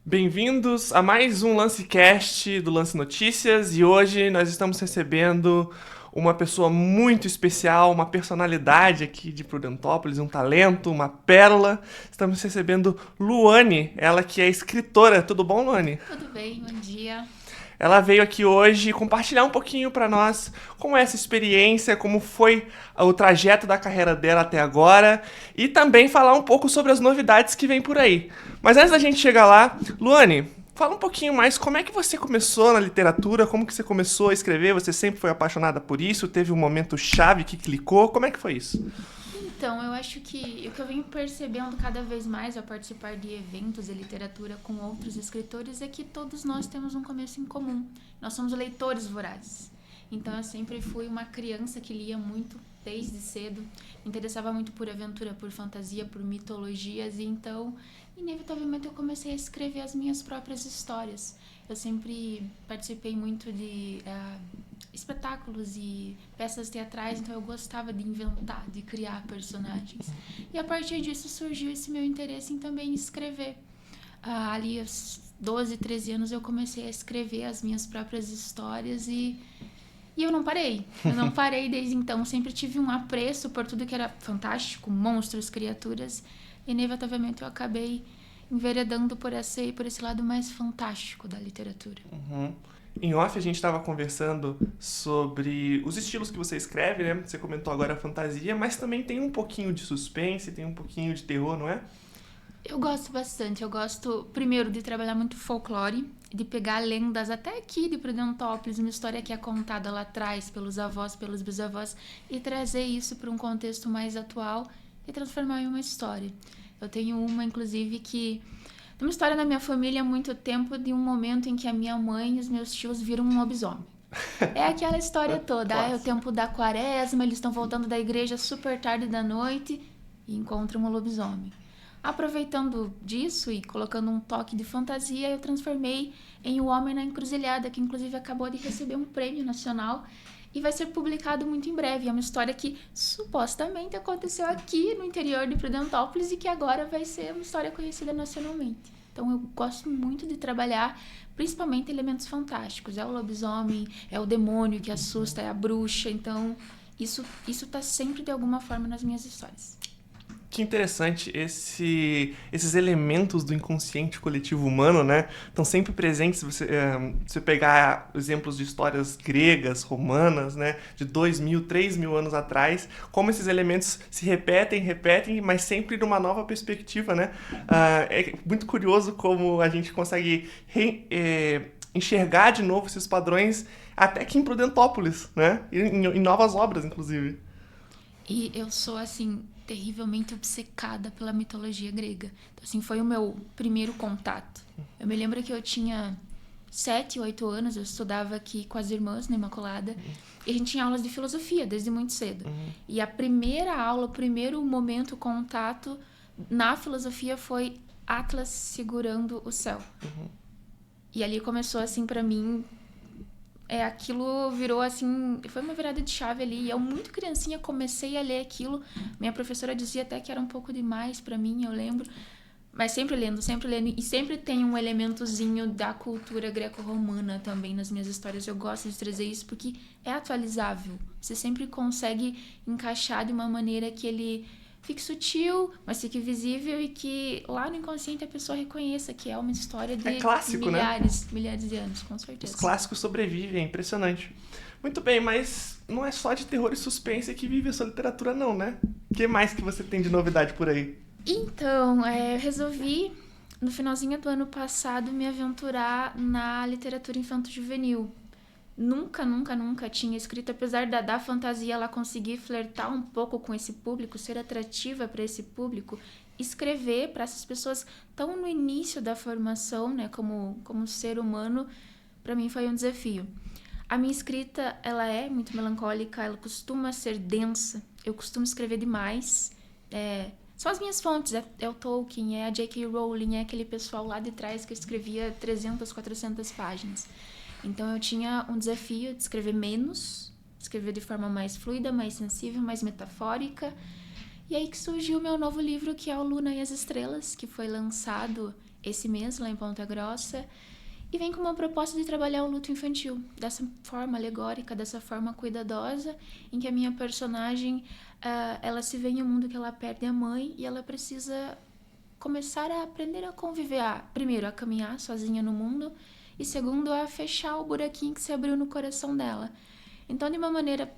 Bem-vindos a mais um LanceCast do Lance Notícias e hoje nós estamos recebendo uma pessoa muito especial, uma personalidade aqui de Prudentópolis, um talento, uma pérola. Estamos recebendo Luane, ela que é escritora. Tudo bom, Luane? Tudo bem, bom dia. Ela veio aqui hoje compartilhar um pouquinho para nós como é essa experiência, como foi o trajeto da carreira dela até agora e também falar um pouco sobre as novidades que vem por aí. Mas antes da gente chegar lá, Luane, fala um pouquinho mais como é que você começou na literatura, como que você começou a escrever, você sempre foi apaixonada por isso, teve um momento chave que clicou, como é que foi isso? Então, eu acho que o que eu venho percebendo cada vez mais ao participar de eventos de literatura com outros escritores é que todos nós temos um começo em comum. Nós somos leitores vorazes. Então, eu sempre fui uma criança que lia muito desde cedo, me interessava muito por aventura, por fantasia, por mitologias, e então, inevitavelmente, eu comecei a escrever as minhas próprias histórias. Eu sempre participei muito de espetáculos e peças teatrais, então eu gostava de inventar, de criar personagens. E a partir disso surgiu esse meu interesse em também escrever. Ali aos 12, 13 anos eu comecei a escrever as minhas próprias histórias e eu não parei. Eu não parei desde então. Sempre tive um apreço por tudo que era fantástico, monstros, criaturas. E inevitavelmente eu acabei enveredando por esse lado mais fantástico da literatura. Uhum. Em off a gente estava conversando sobre os estilos que você escreve, né? Você comentou agora a fantasia, mas também tem um pouquinho de suspense, tem um pouquinho de terror, não é? Eu gosto bastante. Eu gosto, primeiro, de trabalhar muito folclore, de pegar lendas até aqui de Prudentópolis, uma história que é contada lá atrás pelos avós, pelos bisavós, e trazer isso para um contexto mais atual e transformar em uma história. Eu tenho uma, inclusive, que tem uma história na minha família há muito tempo de um momento em que a minha mãe e os meus tios viram um lobisomem. É aquela história toda. É o tempo da quaresma, eles estão voltando da igreja super tarde da noite e encontram um lobisomem. Aproveitando disso e colocando um toque de fantasia, eu transformei em O Homem na Encruzilhada, que inclusive acabou de receber um prêmio nacional e vai ser publicado muito em breve. É uma história que supostamente aconteceu aqui no interior de Prudentópolis e que agora vai ser uma história conhecida nacionalmente. Então eu gosto muito de trabalhar principalmente elementos fantásticos. É o lobisomem, é o demônio que assusta, é a bruxa. Então isso tá sempre de alguma forma nas minhas histórias. Que interessante, esses elementos do inconsciente coletivo humano, né? Estão sempre presentes. Se você pegar exemplos de histórias gregas, romanas, né? De 2.000, 3.000 anos atrás, como esses elementos se repetem, mas sempre numa nova perspectiva, né? É muito curioso como a gente consegue enxergar de novo esses padrões até aqui em Prudentópolis, né? Em novas obras, inclusive. E eu sou, assim, terrivelmente obcecada pela mitologia grega. Então, assim, foi o meu primeiro contato. Eu me lembro que eu tinha 7, 8 anos, eu estudava aqui com as irmãs na Imaculada, e a gente tinha aulas de filosofia desde muito cedo. E a primeira aula, o primeiro momento, o contato na filosofia foi Atlas segurando o céu. E ali começou, assim, pra mim, aquilo virou assim, foi uma virada de chave ali. Eu, muito criancinha, comecei a ler aquilo. Minha professora dizia até que era um pouco demais pra mim, eu lembro. Mas sempre lendo, sempre lendo. E sempre tem um elementozinho da cultura greco-romana também nas minhas histórias. Eu gosto de trazer isso porque é atualizável. Você sempre consegue encaixar de uma maneira que ele fique sutil, mas fique visível e que lá no inconsciente a pessoa reconheça que é uma história É de clássico, né? milhares de anos, com Os certeza. clássicos sobrevivem, é impressionante. Muito bem, mas não é só de terror e suspense que vive a sua literatura, não, né? O que mais que você tem de novidade por aí? Então, eu resolvi, no finalzinho do ano passado, me aventurar na literatura infanto-juvenil. Nunca tinha escrito, apesar da fantasia ela conseguir flertar um pouco com esse público, ser atrativa para esse público, escrever para essas pessoas tão no início da formação, né, como ser humano, para mim foi um desafio. A minha escrita, ela é muito melancólica, ela costuma ser densa, eu costumo escrever demais. São as minhas fontes, é o Tolkien, é a J.K. Rowling, é aquele pessoal lá de trás que escrevia 300, 400 páginas. Então eu tinha um desafio de escrever menos, escrever de forma mais fluida, mais sensível, mais metafórica. E aí que surgiu o meu novo livro, que é o Luna e as Estrelas, que foi lançado esse mês lá em Ponta Grossa, e vem com uma proposta de trabalhar o luto infantil, dessa forma alegórica, dessa forma cuidadosa, em que a minha personagem, ela se vê em um mundo que ela perde a mãe e ela precisa começar a aprender a conviver, primeiro, a caminhar sozinha no mundo, e segundo, a fechar o buraquinho que se abriu no coração dela. Então, de uma maneira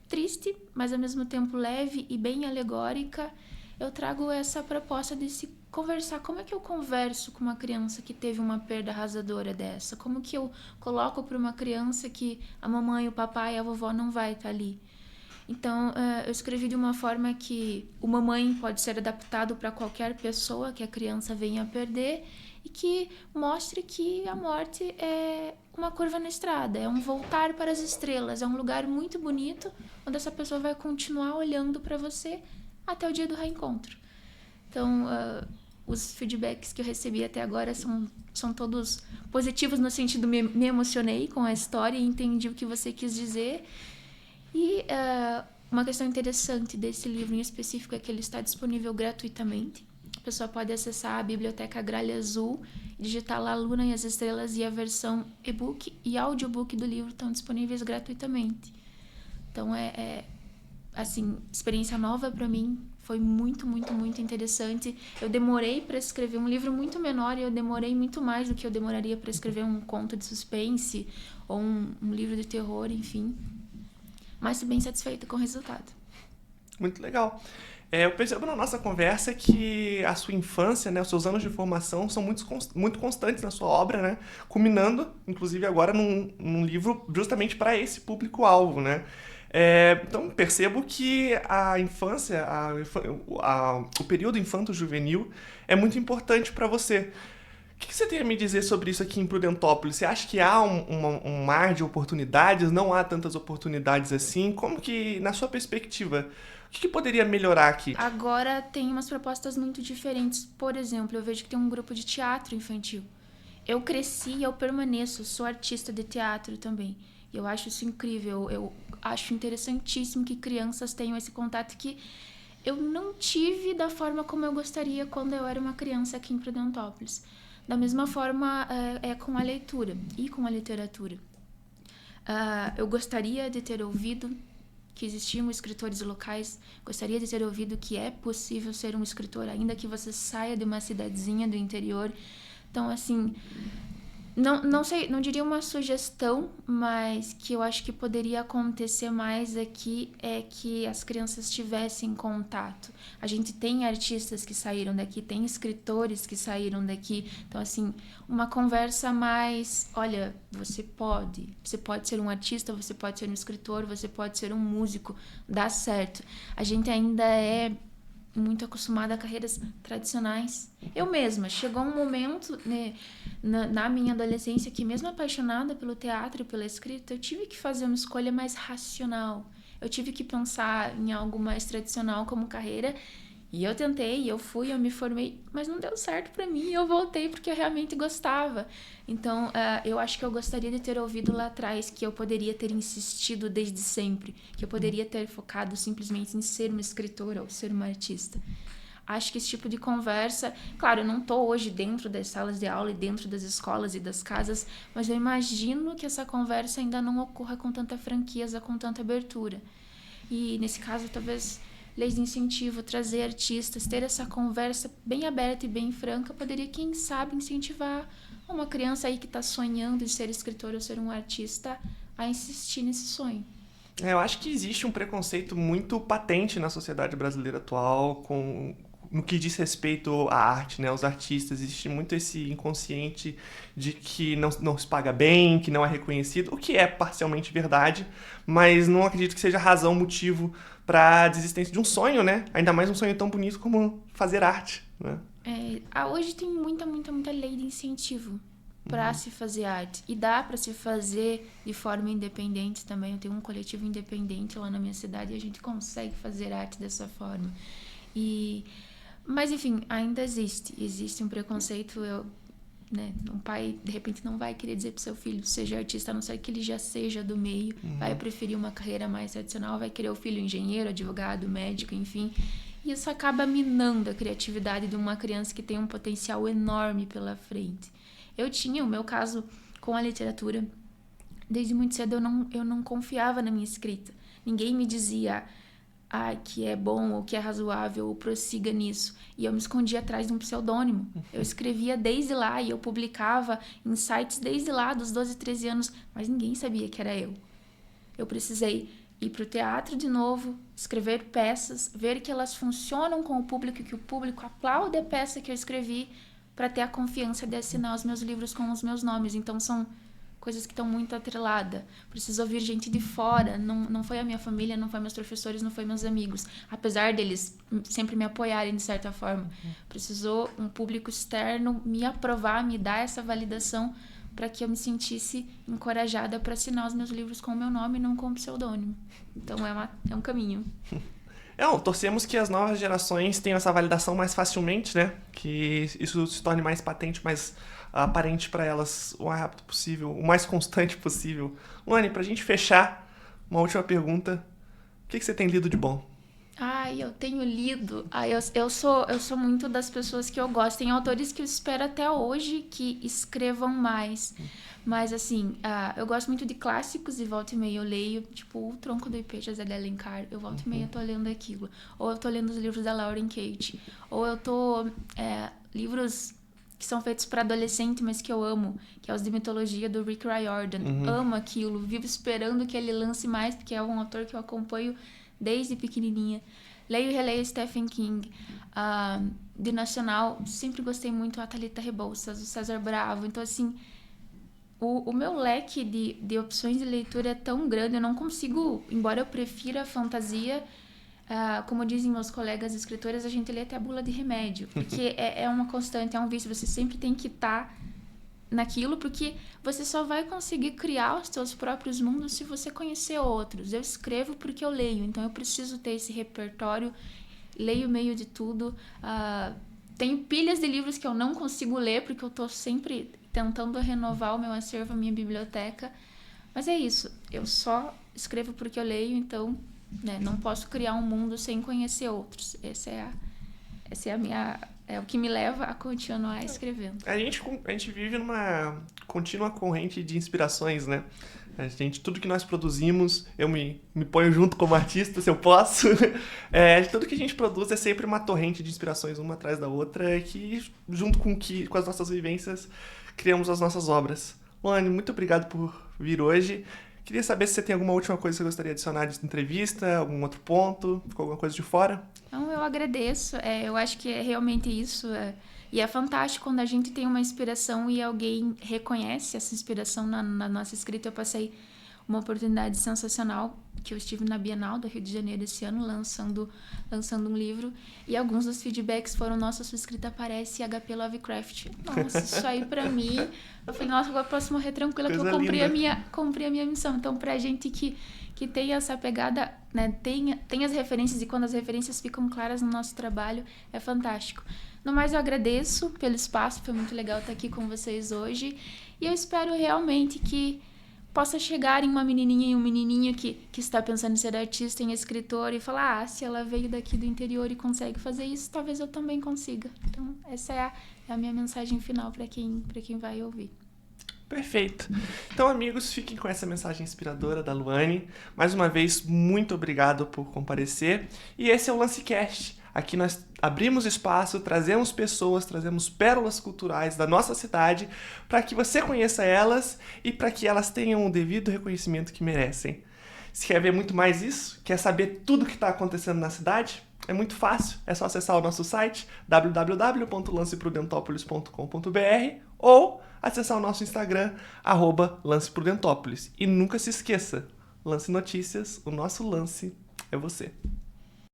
triste, mas ao mesmo tempo leve e bem alegórica, eu trago essa proposta de se conversar. Como é que eu converso com uma criança que teve uma perda arrasadora dessa? Como que eu coloco para uma criança que a mamãe, o papai e a vovó não vai estar ali? Então, eu escrevi de uma forma que o mamãe pode ser adaptado para qualquer pessoa que a criança venha a perder e que mostre que a morte é uma curva na estrada, é um voltar para as estrelas, é um lugar muito bonito onde essa pessoa vai continuar olhando para você até o dia do reencontro. Então, os feedbacks que eu recebi até agora são todos positivos no sentido me emocionei com a história e entendi o que você quis dizer. E uma questão interessante desse livro em específico é que ele está disponível gratuitamente. A pessoa pode acessar a Biblioteca Gralha Azul, digitar lá Luna e as Estrelas, e a versão e-book e audiobook do livro estão disponíveis gratuitamente. Então, assim, experiência nova para mim, foi muito, muito, muito interessante. Eu demorei para escrever um livro muito menor e eu demorei muito mais do que eu demoraria para escrever um conto de suspense ou um livro de terror, enfim. Mas bem satisfeita com o resultado. Muito legal. Eu percebo na nossa conversa que a sua infância, né, os seus anos de formação são muito constantes na sua obra, né, culminando, inclusive, agora num livro justamente para esse público-alvo, né? Então, percebo que a infância, o período infanto-juvenil é muito importante para você. O que você tem a me dizer sobre isso aqui em Prudentópolis? Você acha que há um mar de oportunidades? Não há tantas oportunidades assim? Como que, na sua perspectiva, o que poderia melhorar aqui? Agora tem umas propostas muito diferentes. Por exemplo, eu vejo que tem um grupo de teatro infantil. Eu cresci e eu permaneço, sou artista de teatro também. Eu acho isso incrível. Eu acho interessantíssimo que crianças tenham esse contato que eu não tive da forma como eu gostaria quando eu era uma criança aqui em Prudentópolis. Da mesma forma é com a leitura e com a literatura. Eu gostaria de ter ouvido que existiam escritores locais, gostaria de ter ouvido que é possível ser um escritor, ainda que você saia de uma cidadezinha do interior. Então, assim, não sei, não diria uma sugestão, mas que eu acho que poderia acontecer mais aqui é que as crianças tivessem contato. A gente tem artistas que saíram daqui, tem escritores que saíram daqui. Então, assim, uma conversa mais, olha, você pode ser um artista, você pode ser um escritor, você pode ser um músico, dá certo. A gente ainda é muito acostumada a carreiras tradicionais. Eu mesma, chegou um momento, né, na minha adolescência que mesmo apaixonada pelo teatro e pela escrita, eu tive que fazer uma escolha mais racional. Eu tive que pensar em algo mais tradicional como carreira. E eu tentei, eu fui, eu me formei, mas não deu certo pra mim. Eu voltei porque eu realmente gostava. Então, eu acho que eu gostaria de ter ouvido lá atrás que eu poderia ter insistido desde sempre, que eu poderia ter focado simplesmente em ser uma escritora ou ser uma artista. Acho que esse tipo de conversa... Claro, eu não estou hoje dentro das salas de aula e dentro das escolas e das casas, mas eu imagino que essa conversa ainda não ocorra com tanta franqueza, com tanta abertura. E, nesse caso, talvez leis de incentivo, trazer artistas, ter essa conversa bem aberta e bem franca, poderia, quem sabe, incentivar uma criança aí que está sonhando em ser escritor ou ser um artista a insistir nesse sonho. Eu acho que existe um preconceito muito patente na sociedade brasileira atual no que diz respeito à arte, né? Os artistas, existe muito esse inconsciente de que não se paga bem, que não é reconhecido, o que é parcialmente verdade, mas não acredito que seja razão, motivo para a desistência de um sonho, né? Ainda mais um sonho tão bonito como fazer arte, né? Hoje tem muita lei de incentivo para se fazer arte. E dá para se fazer de forma independente também. Eu tenho um coletivo independente lá na minha cidade e a gente consegue fazer arte dessa forma. Mas, enfim, ainda existe um preconceito. Um pai, de repente, não vai querer dizer pro seu filho seja artista, a não ser que ele já seja do meio. Vai preferir uma carreira mais tradicional, vai querer o filho engenheiro, advogado, médico, enfim. E isso acaba minando a criatividade de uma criança que tem um potencial enorme pela frente. Eu tinha o meu caso com a literatura. Desde muito cedo eu não confiava na minha escrita. Ninguém me dizia que é bom ou que é razoável ou prossiga nisso. E eu me escondia atrás de um pseudônimo. Eu escrevia desde lá e eu publicava em sites desde lá, dos 12, 13 anos, mas ninguém sabia que era eu. Eu precisei ir para o teatro de novo, escrever peças, ver que elas funcionam com o público, que o público aplaude a peça que eu escrevi, para ter a confiança de assinar os meus livros com os meus nomes. Então são coisas que estão muito atreladas. Preciso ouvir gente de fora. Não foi a minha família, não foi meus professores, não foi meus amigos. Apesar deles sempre me apoiarem de certa forma. Precisou um público externo me aprovar, me dar essa validação para que eu me sentisse encorajada para assinar os meus livros com o meu nome e não com o pseudônimo. Então é um caminho. Torcemos que as novas gerações tenham essa validação mais facilmente, né? Que isso se torne mais patente, mais aparente para elas o mais rápido possível, o mais constante possível. Luane, pra gente fechar, uma última pergunta. O que você tem lido de bom? Eu tenho lido. Eu sou muito das pessoas que eu gosto. Tem autores que eu espero até hoje que escrevam mais. Mas, assim, eu gosto muito de clássicos e volta e meia eu leio, tipo, O Tronco do Ipê, José de Alencar. Eu volta e meia eu tô lendo aquilo. Ou eu tô lendo os livros da Lauren Kate. Ou eu tô... livros que são feitos para adolescente, mas que eu amo, que é os de mitologia do Rick Riordan. Amo aquilo, vivo esperando que ele lance mais, porque é um autor que eu acompanho desde pequenininha. Leio e releio Stephen King. De nacional, sempre gostei muito a Thalita Rebouças, o César Bravo. Então, assim, o meu leque de opções de leitura é tão grande, eu não consigo, embora eu prefira a fantasia, como dizem meus colegas escritores, a gente lê até a bula de remédio, porque é uma constante, é um vício, você sempre tem que estar naquilo, porque você só vai conseguir criar os seus próprios mundos se você conhecer outros. Eu escrevo porque eu leio, então eu preciso ter esse repertório, leio meio de tudo. Tenho pilhas de livros que eu não consigo ler, porque eu estou sempre tentando renovar o meu acervo, a minha biblioteca. Mas é isso, eu só escrevo porque eu leio, então, né, não posso criar um mundo sem conhecer outros. Essa é a minha... É o que me leva a continuar escrevendo. A gente vive numa contínua corrente de inspirações, né? Tudo que nós produzimos, eu me ponho junto como artista, se eu posso. Tudo que a gente produz é sempre uma torrente de inspirações, uma atrás da outra, que, junto com as nossas vivências, criamos as nossas obras. Luane, muito obrigado por vir hoje. Queria saber se você tem alguma última coisa que você gostaria de adicionar de entrevista, algum outro ponto, ficou alguma coisa de fora? Não, eu agradeço. Eu acho que é realmente isso. E é fantástico quando a gente tem uma inspiração e alguém reconhece essa inspiração na nossa escrita. Eu passei uma oportunidade sensacional, que eu estive na Bienal do Rio de Janeiro esse ano, lançando um livro, e alguns dos feedbacks foram: nossa, sua escrita parece HP Lovecraft. Nossa, isso aí pra mim... Eu falei, nossa, agora eu posso morrer tranquila, porque eu cumpri a minha missão. Então, pra gente que tem essa pegada, né, tem as referências, e quando as referências ficam claras no nosso trabalho, é fantástico. No mais, eu agradeço pelo espaço, foi muito legal estar aqui com vocês hoje, e eu espero realmente que possa chegar em uma menininha e um menininho que está pensando em ser artista, em escritor, e falar, se ela veio daqui do interior e consegue fazer isso, talvez eu também consiga. Então, essa é a minha mensagem final para quem vai ouvir. Perfeito. Então, amigos, fiquem com essa mensagem inspiradora da Luane. Mais uma vez, muito obrigado por comparecer. E esse é o LanceCast. Aqui nós abrimos espaço, trazemos pessoas, trazemos pérolas culturais da nossa cidade para que você conheça elas e para que elas tenham o devido reconhecimento que merecem. Se quer ver muito mais isso, quer saber tudo o que está acontecendo na cidade, é muito fácil, é só acessar o nosso site www.lanceprudentopolis.com.br ou acessar o nosso Instagram, @lanceprudentopolis. E nunca se esqueça, Lance Notícias, o nosso lance é você.